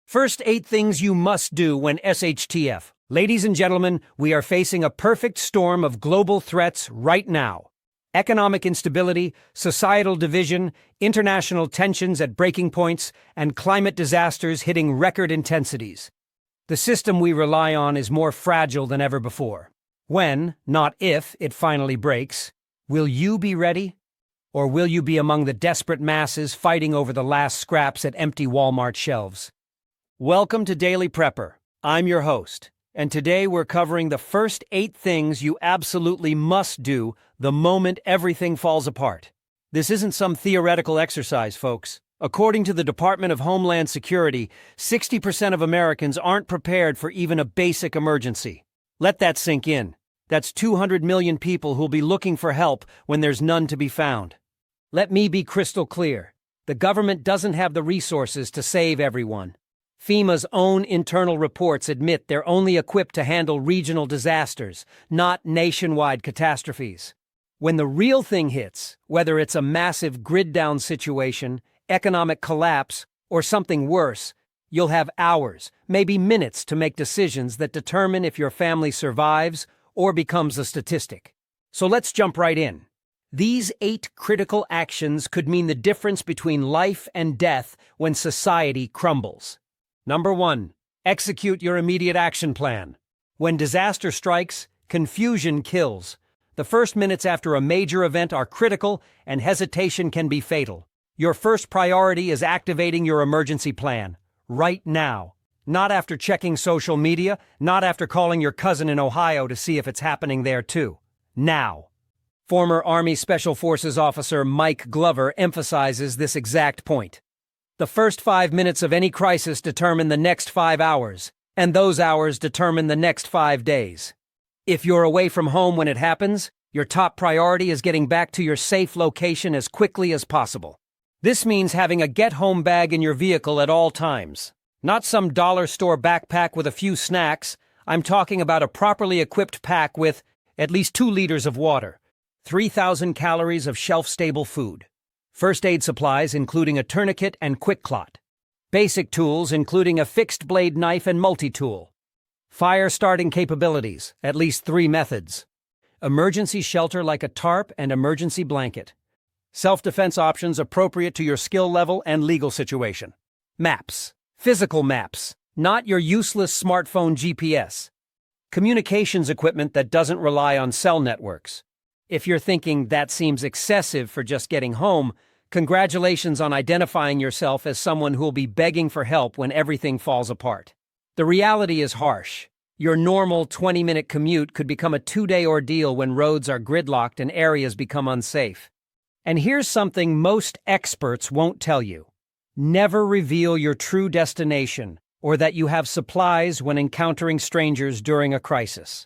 First 8 things you must do when SHTF. Ladies and gentlemen, we are facing a perfect storm of global threats right now. Economic instability, societal division, international tensions at breaking points, and climate disasters hitting record intensities. The system we rely on is more fragile than ever before. When, not if, it finally breaks, will you be ready? Or will you be among the desperate masses fighting over the last scraps at empty Walmart shelves? Welcome to Daily Prepper. I'm your host, and today we're covering the first 8 things you absolutely must do the moment everything falls apart. This isn't some theoretical exercise, folks. According to the Department of Homeland Security, 60% of Americans aren't prepared for even a basic emergency. Let that sink in. That's 200 million people who'll be looking for help when there's none to be found. Let me be crystal clear. The government doesn't have the resources to save everyone. FEMA's own internal reports admit they're only equipped to handle regional disasters, not nationwide catastrophes. When the real thing hits, whether it's a massive grid-down situation, economic collapse, or something worse, you'll have hours, maybe minutes to make decisions that determine if your family survives or becomes a statistic. So let's jump right in. These 8 critical actions could mean the difference between life and death when society crumbles. Number 1. Execute your immediate action plan. When disaster strikes, confusion kills. The first minutes after a major event are critical, and hesitation can be fatal. Your first priority is activating your emergency plan, right now. Not after checking social media, not after calling your cousin in Ohio to see if it's happening there too. Now. Former Army Special Forces officer Mike Glover emphasizes this exact point. The first 5 minutes of any crisis determine the next 5 hours, and those hours determine the next 5 days. If you're away from home when it happens, your top priority is getting back to your safe location as quickly as possible. This means having a get-home bag in your vehicle at all times. Not some dollar store backpack with a few snacks. I'm talking about a properly equipped pack with at least 2 liters of water, 3,000 calories of shelf-stable food. First aid supplies including a tourniquet and quick clot. Basic tools including a fixed blade knife and multi-tool. Fire starting capabilities, at least 3 methods. Emergency shelter like a tarp and emergency blanket. Self-defense options appropriate to your skill level and legal situation. Maps. Physical maps, not your useless smartphone GPS. Communications equipment that doesn't rely on cell networks. If you're thinking that seems excessive for just getting home, congratulations on identifying yourself as someone who'll be begging for help when everything falls apart. The reality is harsh. Your normal 20-minute commute could become a 2-day ordeal when roads are gridlocked and areas become unsafe. And here's something most experts won't tell you. Never reveal your true destination or that you have supplies when encountering strangers during a crisis.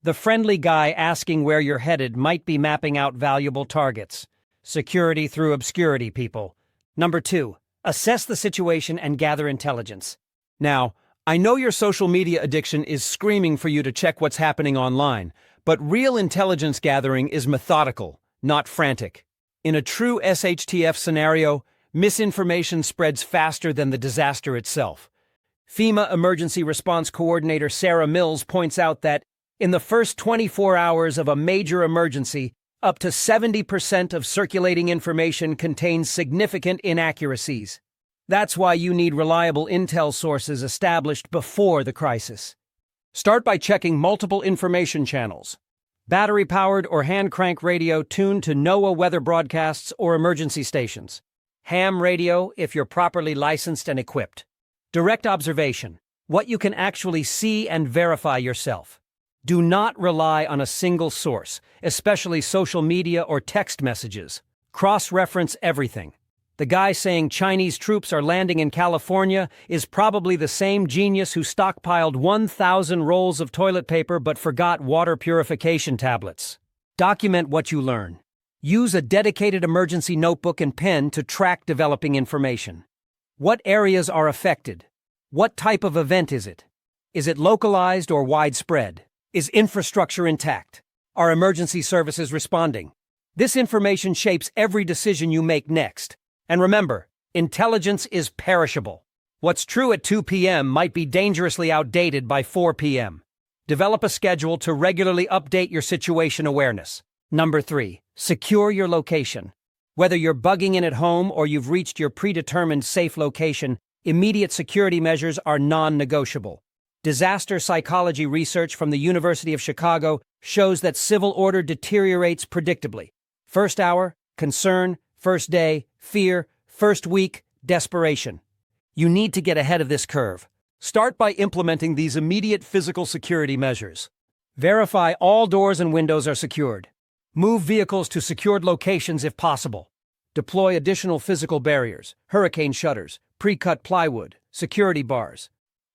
The friendly guy asking where you're headed might be mapping out valuable targets. Security through obscurity, people. Number 2. Assess the situation and gather intelligence. Now, I know your social media addiction is screaming for you to check what's happening online, but real intelligence gathering is methodical, not frantic. In a true SHTF scenario, misinformation spreads faster than the disaster itself. FEMA Emergency Response Coordinator Sarah Mills points out that in the first 24 hours of a major emergency, up to 70% of circulating information contains significant inaccuracies. That's why you need reliable intel sources established before the crisis. Start by checking multiple information channels. Battery-powered or hand-crank radio tuned to NOAA weather broadcasts or emergency stations. Ham radio if you're properly licensed and equipped. Direct observation, what you can actually see and verify yourself. Do not rely on a single source, especially social media or text messages. Cross-reference everything. The guy saying Chinese troops are landing in California is probably the same genius who stockpiled 1,000 rolls of toilet paper but forgot water purification tablets. Document what you learn. Use a dedicated emergency notebook and pen to track developing information. What areas are affected? What type of event is it? Is it localized or widespread? Is infrastructure intact? Are emergency services responding? This information shapes every decision you make next. And remember, intelligence is perishable. What's true at 2 p.m. might be dangerously outdated by 4 p.m. Develop a schedule to regularly update your situation awareness. Number 3. Secure your location. Whether you're bugging in at home or you've reached your predetermined safe location, immediate security measures are non-negotiable. Disaster psychology research from the University of Chicago shows that civil order deteriorates predictably. First hour, concern; first day, fear; first week, desperation. You need to get ahead of this curve. Start by implementing these immediate physical security measures. Verify all doors and windows are secured. Move vehicles to secured locations if possible. Deploy additional physical barriers, hurricane shutters, pre-cut plywood, security bars.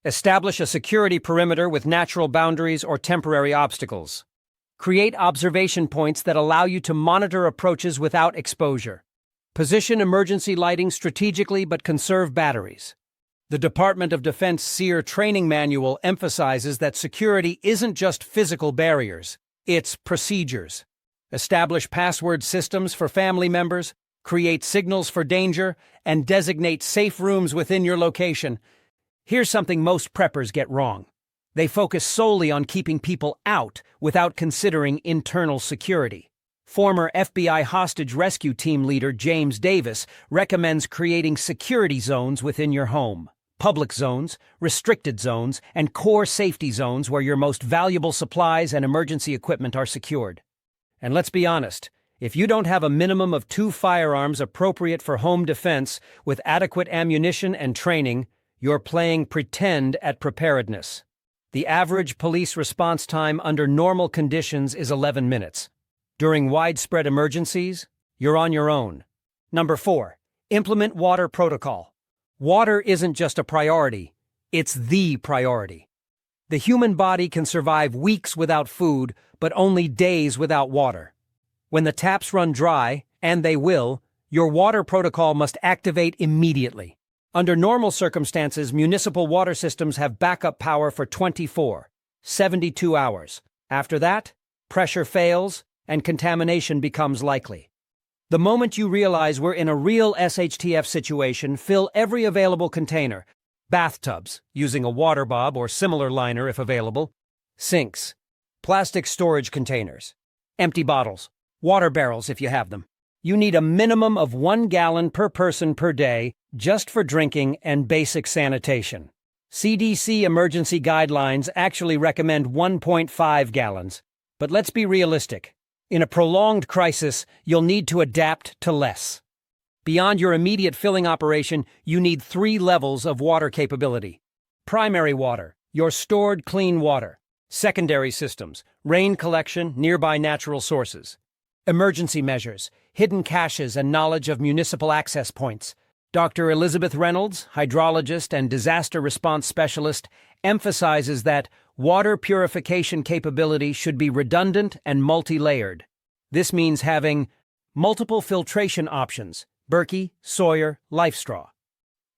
Establish a security perimeter with natural boundaries or temporary obstacles. Create observation points that allow you to monitor approaches without exposure. Position emergency lighting strategically but conserve batteries. The Department of Defense SEER training manual emphasizes that security isn't just physical barriers, it's procedures. Establish password systems for family members, create signals for danger, and designate safe rooms within your location. Here's something most preppers get wrong. They focus solely on keeping people out without considering internal security. Former FBI hostage rescue team leader James Davis recommends creating security zones within your home. Public zones, restricted zones, and core safety zones where your most valuable supplies and emergency equipment are secured. And let's be honest, if you don't have a minimum of 2 firearms appropriate for home defense with adequate ammunition and training, you're playing pretend at preparedness. The average police response time under normal conditions is 11 minutes. During widespread emergencies, you're on your own. Number 4. Implement water protocol. Water isn't just a priority, it's the priority. The human body can survive weeks without food, but only days without water. When the taps run dry, and they will, your water protocol must activate immediately. Under normal circumstances, municipal water systems have backup power for 72 hours. After that, pressure fails, and contamination becomes likely. The moment you realize we're in a real SHTF situation, fill every available container. Bathtubs, using a water bob or similar liner if available. Sinks. Plastic storage containers. Empty bottles. Water barrels if you have them. You need a minimum of 1 gallon per person per day just for drinking and basic sanitation. CDC emergency guidelines actually recommend 1.5 gallons. But let's be realistic. In a prolonged crisis, you'll need to adapt to less. Beyond your immediate filling operation, you need 3 levels of water capability. Primary water, your stored clean water. Secondary systems, rain collection, nearby natural sources. Emergency measures, hidden caches and knowledge of municipal access points. Dr. Elizabeth Reynolds, hydrologist and disaster response specialist, emphasizes that water purification capability should be redundant and multi-layered. This means having multiple filtration options: Berkey, Sawyer, LifeStraw.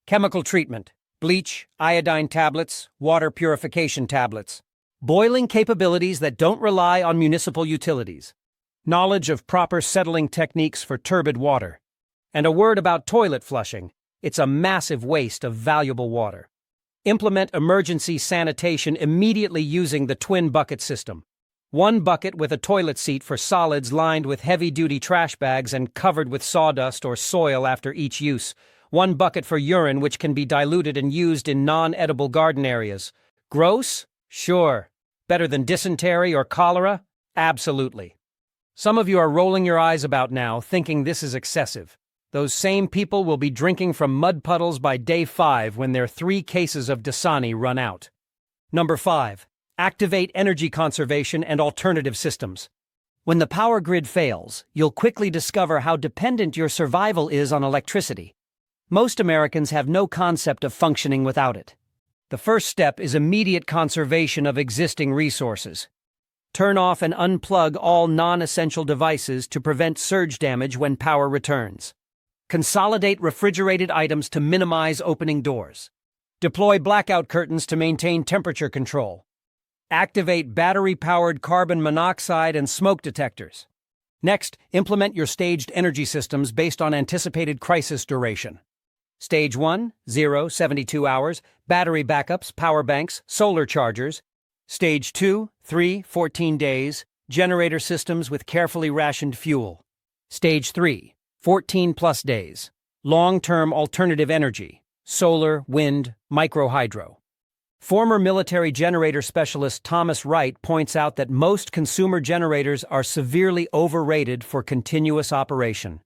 Chemical treatment: bleach, iodine tablets, water purification tablets. Boiling capabilities that don't rely on municipal utilities. Knowledge of proper settling techniques for turbid water. And a word about toilet flushing. It's a massive waste of valuable water. Implement emergency sanitation immediately using the twin bucket system. 1 bucket with a toilet seat for solids lined with heavy-duty trash bags and covered with sawdust or soil after each use. 1 bucket for urine, which can be diluted and used in non-edible garden areas. Gross? Sure. Better than dysentery or cholera? Absolutely. Some of you are rolling your eyes about now, thinking this is excessive. Those same people will be drinking from mud puddles by day 5 when their 3 cases of Dasani run out. Number 5. Activate energy conservation and alternative systems. When the power grid fails, you'll quickly discover how dependent your survival is on electricity. Most Americans have no concept of functioning without it. The first step is immediate conservation of existing resources. Turn off and unplug all non-essential devices to prevent surge damage when power returns. Consolidate refrigerated items to minimize opening doors. Deploy blackout curtains to maintain temperature control. Activate battery-powered carbon monoxide and smoke detectors. Next, implement your staged energy systems based on anticipated crisis duration. Stage 1, 0, 72 hours, battery backups, power banks, solar chargers. Stage 2, 3, 14 days, generator systems with carefully rationed fuel. Stage 3, 14 plus days, long-term alternative energy, solar, wind, microhydro. Former military generator specialist Thomas Wright points out that most consumer generators are severely overrated for continuous operation.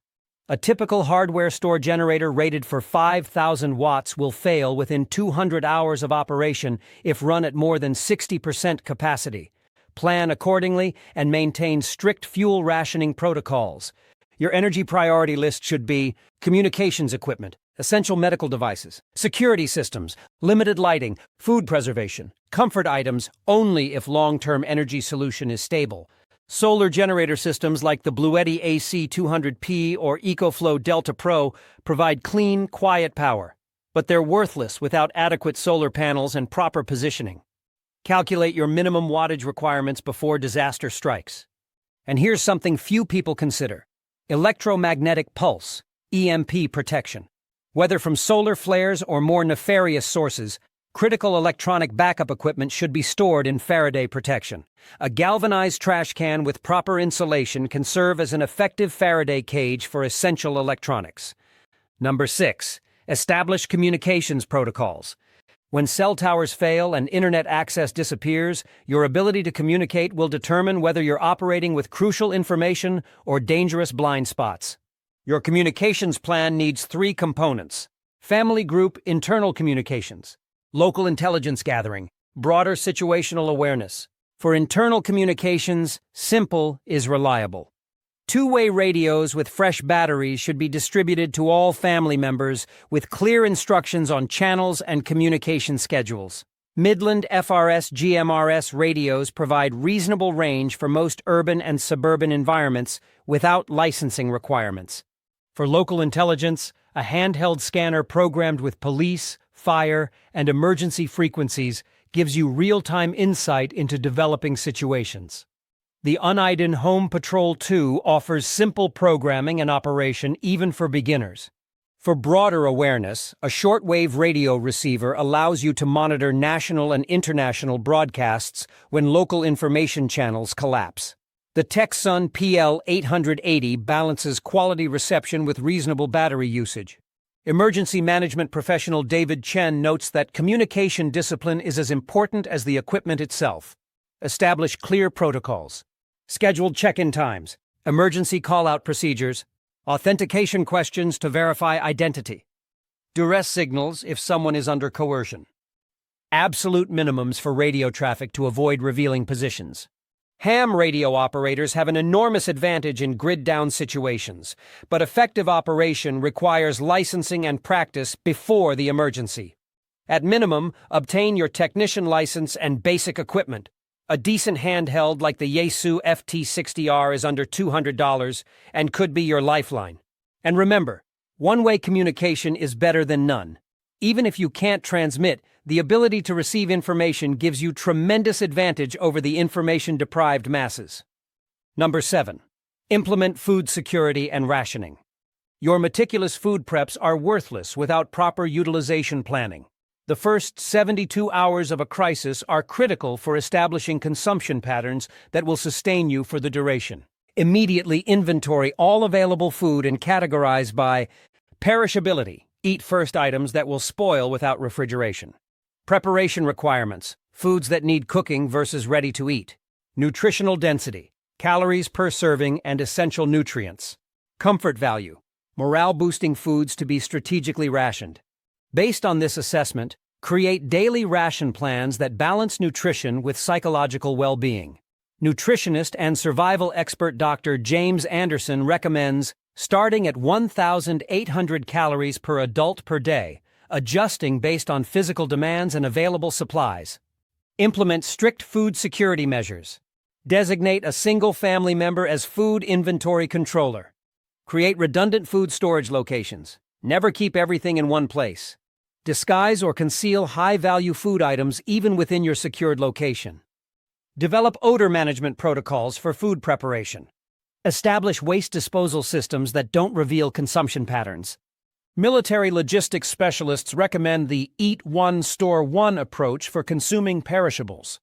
A typical hardware store generator rated for 5,000 watts will fail within 200 hours of operation if run at more than 60% capacity. Plan accordingly and maintain strict fuel rationing protocols. Your energy priority list should be communications equipment, essential medical devices, security systems, limited lighting, food preservation, comfort items only if long-term energy solution is stable. Solar generator systems like the Bluetti AC200P or EcoFlow Delta Pro provide clean, quiet power, but they're worthless without adequate solar panels and proper positioning. Calculate your minimum wattage requirements before disaster strikes. And here's something few people consider: electromagnetic pulse, EMP protection. Whether from solar flares or more nefarious sources, critical electronic backup equipment should be stored in Faraday protection. A galvanized trash can with proper insulation can serve as an effective Faraday cage for essential electronics. Number 6. Establish communications protocols. When cell towers fail and internet access disappears, your ability to communicate will determine whether you're operating with crucial information or dangerous blind spots. Your communications plan needs 3 components: family group internal communications, local intelligence gathering, broader situational awareness. For internal communications, simple is reliable. Two-way radios with fresh batteries should be distributed to all family members with clear instructions on channels and communication schedules. Midland FRS GMRS radios provide reasonable range for most urban and suburban environments without licensing requirements. For local intelligence, a handheld scanner programmed with police, fire, and emergency frequencies gives you real-time insight into developing situations. The Uneiden Home Patrol 2 offers simple programming and operation even for beginners. For broader awareness, a shortwave radio receiver allows you to monitor national and international broadcasts when local information channels collapse. The TechSun PL880 balances quality reception with reasonable battery usage. Emergency management professional David Chen notes that communication discipline is as important as the equipment itself. Establish clear protocols, scheduled check-in times, emergency call-out procedures, authentication questions to verify identity, duress signals if someone is under coercion, absolute minimums for radio traffic to avoid revealing positions. Ham radio operators have an enormous advantage in grid-down situations, but effective operation requires licensing and practice before the emergency. At minimum, obtain your technician license and basic equipment. A decent handheld like the Yaesu FT60R is under $200 and could be your lifeline. And remember, one-way communication is better than none. Even if you can't transmit, the ability to receive information gives you tremendous advantage over the information-deprived masses. Number 7. Implement food security and rationing. Your meticulous food preps are worthless without proper utilization planning. The first 72 hours of a crisis are critical for establishing consumption patterns that will sustain you for the duration. Immediately inventory all available food and categorize by perishability. Eat first items that will spoil without refrigeration. Preparation requirements, foods that need cooking versus ready to eat. Nutritional density, calories per serving and essential nutrients. Comfort value, morale-boosting foods to be strategically rationed. Based on this assessment, create daily ration plans that balance nutrition with psychological well-being. Nutritionist and survival expert Dr. James Anderson recommends starting at 1,800 calories per adult per day, adjusting based on physical demands and available supplies. Implement strict food security measures. Designate a single family member as food inventory controller. Create redundant food storage locations. Never keep everything in one place. Disguise or conceal high-value food items even within your secured location. Develop odor management protocols for food preparation. Establish waste disposal systems that don't reveal consumption patterns. Military logistics specialists recommend the Eat One, Store One approach for consuming perishables.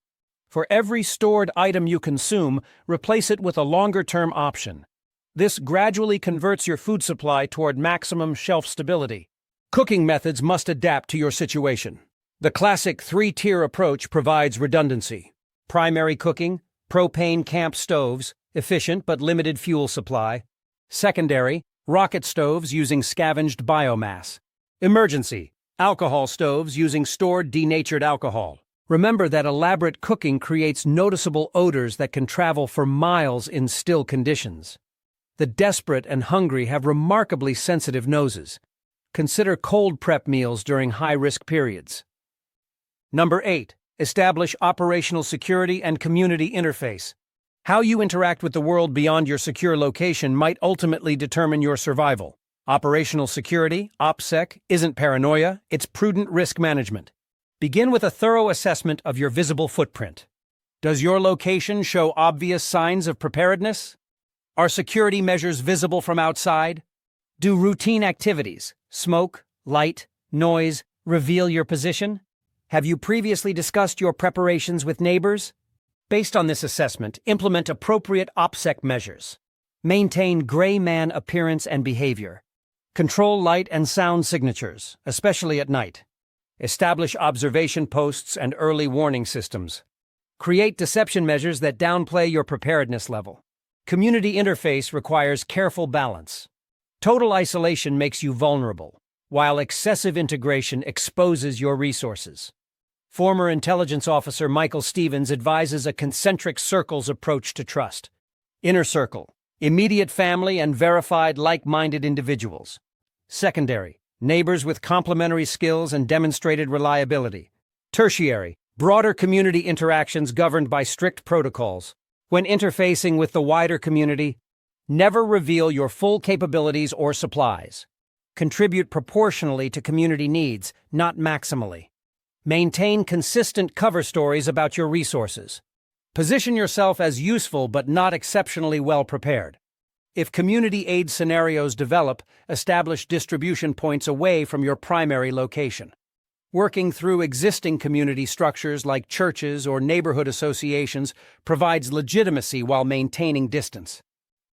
For every stored item you consume, replace it with a longer-term option. This gradually converts your food supply toward maximum shelf stability. Cooking methods must adapt to your situation. The classic three-tier approach provides redundancy. Primary cooking, propane camp stoves, efficient but limited fuel supply. Secondary, rocket stoves using scavenged biomass. Emergency, alcohol stoves using stored denatured alcohol. Remember that elaborate cooking creates noticeable odors that can travel for miles in still conditions. The desperate and hungry have remarkably sensitive noses. Consider cold prep meals during high-risk periods. Number 8. Establish operational security and community interface. How you interact with the world beyond your secure location might ultimately determine your survival. Operational security, OPSEC, isn't paranoia, it's prudent risk management. Begin with a thorough assessment of your visible footprint. Does your location show obvious signs of preparedness? Are security measures visible from outside? Do routine activities, smoke, light, noise, reveal your position? Have you previously discussed your preparations with neighbors? Based on this assessment, implement appropriate OPSEC measures. Maintain gray man appearance and behavior. Control light and sound signatures, especially at night. Establish observation posts and early warning systems. Create deception measures that downplay your preparedness level. Community interface requires careful balance. Total isolation makes you vulnerable, while excessive integration exposes your resources. Former intelligence officer Michael Stevens advises a concentric circles approach to trust. Inner circle, immediate family and verified like-minded individuals. Secondary, neighbors with complementary skills and demonstrated reliability. Tertiary, broader community interactions governed by strict protocols. When interfacing with the wider community, never reveal your full capabilities or supplies. Contribute proportionally to community needs, not maximally. Maintain consistent cover stories about your resources. Position yourself as useful but not exceptionally well prepared. If community aid scenarios develop, establish distribution points away from your primary location. Working through existing community structures like churches or neighborhood associations provides legitimacy while maintaining distance.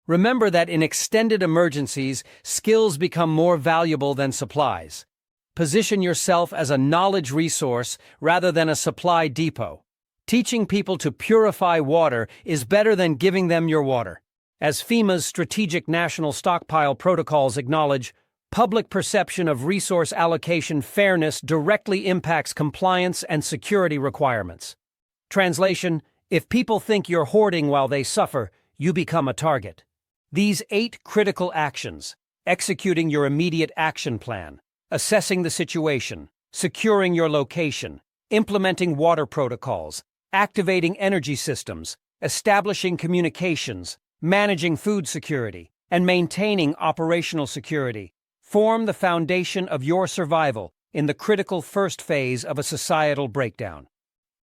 Remember that in extended emergencies, skills become more valuable than supplies. Position yourself as a knowledge resource rather than a supply depot. Teaching people to purify water is better than giving them your water. As FEMA's strategic national stockpile protocols acknowledge, public perception of resource allocation fairness directly impacts compliance and security requirements. Translation: if people think you're hoarding while they suffer, you become a target. These 8 critical actions: executing your immediate action plan, assessing the situation, securing your location, implementing water protocols, activating energy systems, establishing communications, managing food security, and maintaining operational security, form the foundation of your survival in the critical first phase of a societal breakdown.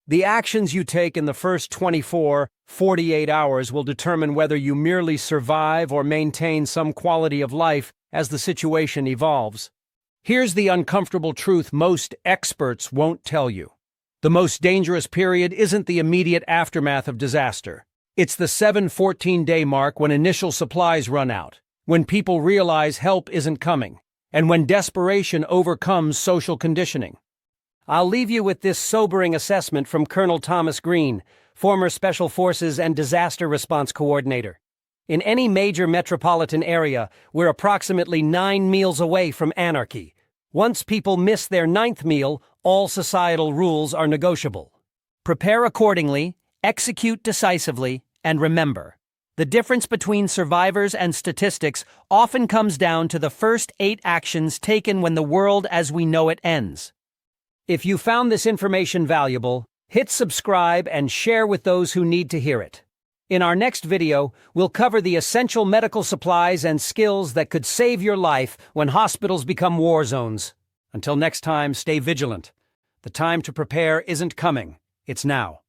The actions you take in the first 48 hours will determine whether you merely survive or maintain some quality of life as the situation evolves. Here's the uncomfortable truth most experts won't tell you. The most dangerous period isn't the immediate aftermath of disaster. It's the 7-14-day mark when initial supplies run out, when people realize help isn't coming, and when desperation overcomes social conditioning. I'll leave you with this sobering assessment from Colonel Thomas Green, former Special Forces and Disaster Response Coordinator. In any major metropolitan area, we're approximately 9 meals away from anarchy. Once people miss their 9th meal, all societal rules are negotiable. Prepare accordingly, execute decisively, and remember, the difference between survivors and statistics often comes down to the first 8 actions taken when the world as we know it ends. If you found this information valuable, hit subscribe and share with those who need to hear it. In our next video, we'll cover the essential medical supplies and skills that could save your life when hospitals become war zones. Until next time, stay vigilant. The time to prepare isn't coming, it's now.